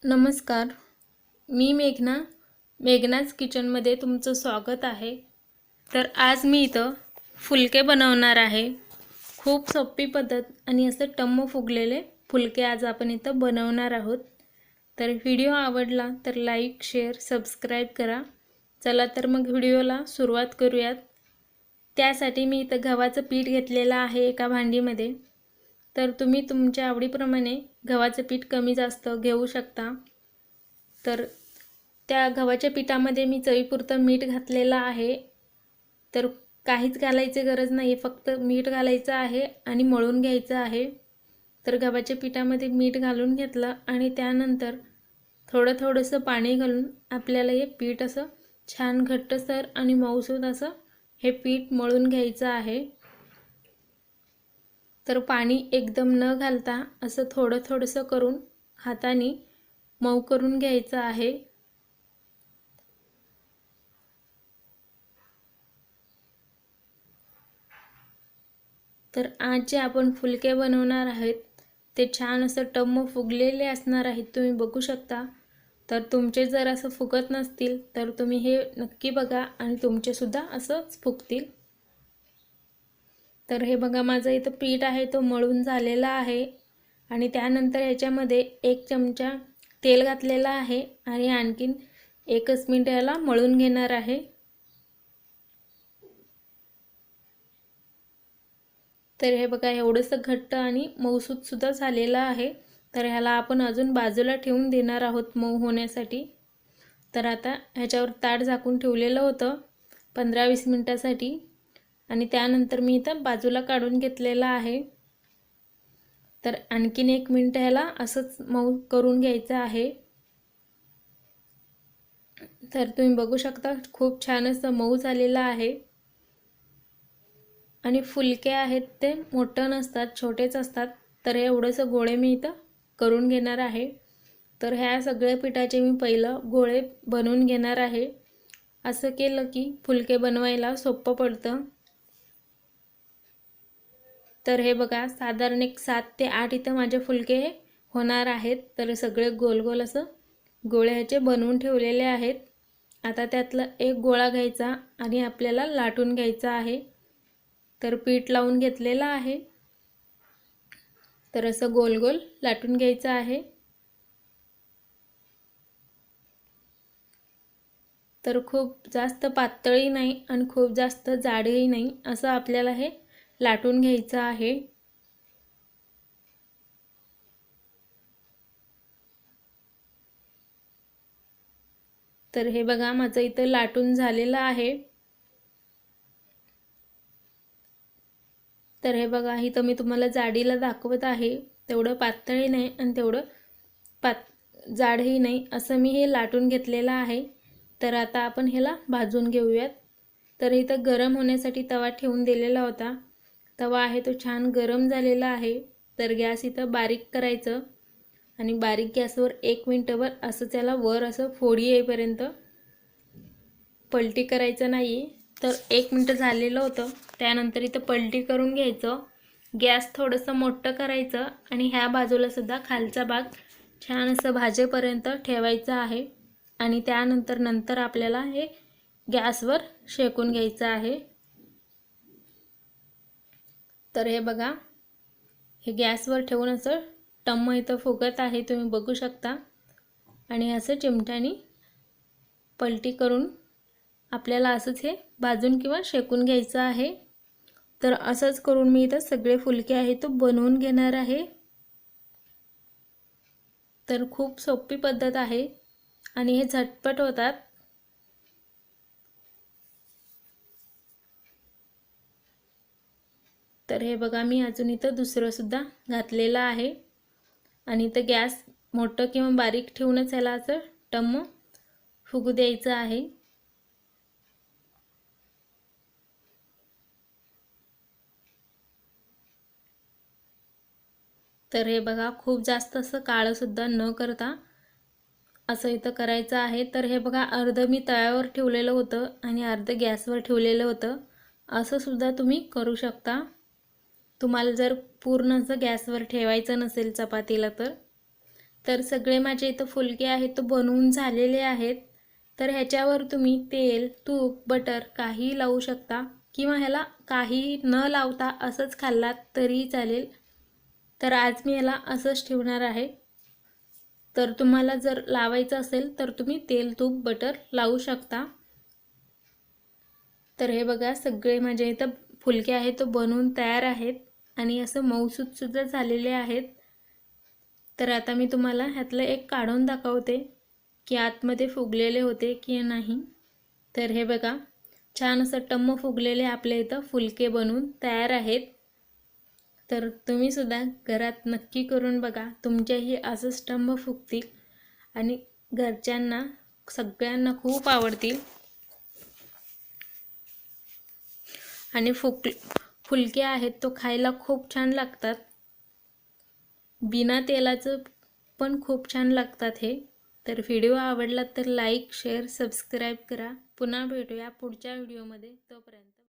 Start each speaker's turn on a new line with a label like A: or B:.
A: नमस्कार. मी मेघनाच किचनमध्ये तुमचं स्वागत आहे. तर आज मी इथं फुलके बनवणार आहे. खूप सोपी पद्धत आणि असं टम्म फुगलेले फुलके आज आपण इथं बनवणार आहोत. तर व्हिडिओ आवडला तर लाईक, शेअर, सबस्क्राईब करा. चला तर मग व्हिडिओला सुरुवात करूयात. त्यासाठी मी इथं गव्हाचं पीठ घेतलेलं आहे एका भांडीमध्ये. तर तुम्ही तुमच्या आवडीप्रमाणे गव्हाचं पीठ कमी जास्त घेऊ शकता. तर त्या गव्हाच्या पिठामध्ये मी चवीपुरतं मीठ घातलेलं आहे. तर काहीच घालायची गरज नाही, फक्त मीठ घालायचं आहे आणि मळून घ्यायचं आहे. तर गव्हाच्या पिठामध्ये मीठ घालून घेतलं आणि त्यानंतर थोडंसं पाणी घालून आपल्याला हे पीठ असं छान घट्टसर आणि मऊसूत असं हे पीठ मळून घ्यायचं आहे. तर पाणी एकदम न घालता असं थोडंसं करून हाताने मऊ करून घ्यायचं आहे. तर आज जे आपण फुलके बनवणार आहेत ते छान असं टम्म फुगलेले असणार आहेत, तुम्ही बघू शकता. तर तुमचे जर असं फुगत नसतील तर तुम्ही हे नक्की बघा आणि तुमचे सुद्धा असंच फुगतील. तर हे बघा, माझं इथं पीठ आहे तो मळून झालेला आहे आणि त्यानंतर ह्याच्यामध्ये 1 चमचा तेल घातलेला आहे आणि आणखीन 1 मिनिट याला मळून घेणार आहे. तर हे बघा, एवढंसं घट्ट आणि मऊसूत सुद्धा झालेलं आहे. तर ह्याला आपण अजून बाजूला ठेवून देणार आहोत मऊ होण्यासाठी. तर आता ह्याच्यावर ताट झाकून ठेवलेलं होतं 15-20 मिनिटासाठी आणि त्यानंतर मी इथं बाजूला काढून घेतलेलं आहे. तर आणखीन 1 मिनिट ह्याला असंच मऊ करून घ्यायचं आहे. तर तुम्ही बघू शकता खूप छान असं मऊ झालेलं आहे. आणि फुलके आहेत ते मोठं नसतात, छोटेच असतात. तर हे एवढंसं गोळे मी इथं करून घेणार आहे. तर ह्या सगळ्या पिठाचे मी पहिलं गोळे बनवून घेणार आहे. असं केलं की फुलके बनवायला सोपं पडतं. तर हे बघा, साधारण एक 7 ते 8 इथं माझे फुलके होणार आहेत. तर सगळे गोल असं गोळे ह्याचे बनवून ठेवलेले आहेत. आता त्यातला एक गोळा घ्यायचा आणि आपल्याला लाटून घ्यायचा आहे. तर पीठ लावून घेतलेलं आहे. तर असं गोल लाटून घ्यायचं आहे. तर खूप जास्त पातळही नाही आणि खूप जास्त जाडही नाही, असं आपल्याला हे लाटून घ्यायचं आहे. तर हे बघा, माझं इथं लाटून झालेलं आहे. तर हे बघा, इथं मी तुम्हाला जाडीला दाखवत आहे. तेवढं पातळही नाही आणि तेवढं जाडही नाही, असं मी हे लाटून घेतलेलं आहे. तर आता आपण ह्याला भाजून घेऊयात. तर इथं गरम होण्यासाठी तवा ठेवून दिलेला होता. तवा आहे तो छान गरम झालेला आहे. तर गॅस इथं बारीक करायचं आणि बारीक गॅसवर 1 मिनिटभर असं त्याला वर असं फोडी येईपर्यंत पलटी करायचं नाही. तर 1 मिनिट झालेलं होतं. त्यानंतर इथं पलटी करून घ्यायचं. गॅस थोडंसं मोठं करायचं आणि ह्या बाजूला सुद्धा खालचा भाग छान असं भाजेपर्यंत ठेवायचं आहे आणि त्यानंतर आपल्याला हे गॅसवर शेकून घ्यायचं आहे. तर हे बघा, हे गॅसवर ठेवून असं टम्म इथं फुगत आहे, तुम्ही बघू शकता. आणि असं चिमट्याने पलटी करून आपल्याला असंच हे भाजून किंवा शेकून घ्यायचं आहे. तर असंच करून मी इथं सगळे फुलके आहे तो बनवून घेणार आहे. तर खूप सोपी पद्धत आहे आणि हे झटपट होतात. तर हे बघा, मी अजून इथं दुसरं सुद्धा घातलेलं आहे आणि इथं गॅस मोठं किंवा बारीक ठेवूनच याला असं टम्म फुगू द्यायचं आहे. तर हे बघा, खूप जास्त असं काळं सुद्धा न करता असं इथं करायचं आहे. तर हे बघा, अर्ध मी तव्यावर ठेवलेलं होतं आणि अर्ध गॅसवर ठेवलेलं होतं. असं सुद्धा तुम्ही करू शकता. तुम्हाला जर पूर्ण असं गॅसवर ठेवायचं नसेल चपातीला तर सगळे माझे इथं फुलके आहेत तो बनवून झालेले आहेत। तर ह्याच्यावर तुम्ही तेल, तूप, बटर काही लावू शकता किंवा ह्याला काही न लावता असंच खाल्लात तरी चालेल। तर आज मी ह्याला असंच ठेवणार आहे। तर तुम्हाला जर लावायचं असेल तर तुम्ही तेल, तूप, बटर लावू शकता। तर हे बघा सगळे माझे इथं फुलके आहेत तो बनवून तयार आहेत आणि असं मऊसूत सुद्धा झालेले आहेत। तर आता मी तुम्हाला ह्यातलं एक काढून दाखवते की आतमध्ये फुगलेले होते की नाही। तर हे बघा छान असं टम्म फुगलेले आपल्या इथं फुलके बनवून तयार आहेत। तर तुम्ही सुद्धा घरात नक्की करून बघा, तुमच्याही असंच टम्म फुगतील आणि घरच्यांना सगळ्यांना खूप आवडतील। आणि फुलके आहेत तो खायला खूप छान लागतात, बिना तेलाचं पण खूप छान लागतात हे। तर व्हिडिओ आवडला तर लाईक, शेअर, सबस्क्राईब करा। पुन्हा भेटूया पुढच्या व्हिडिओमध्ये, तोपर्यंत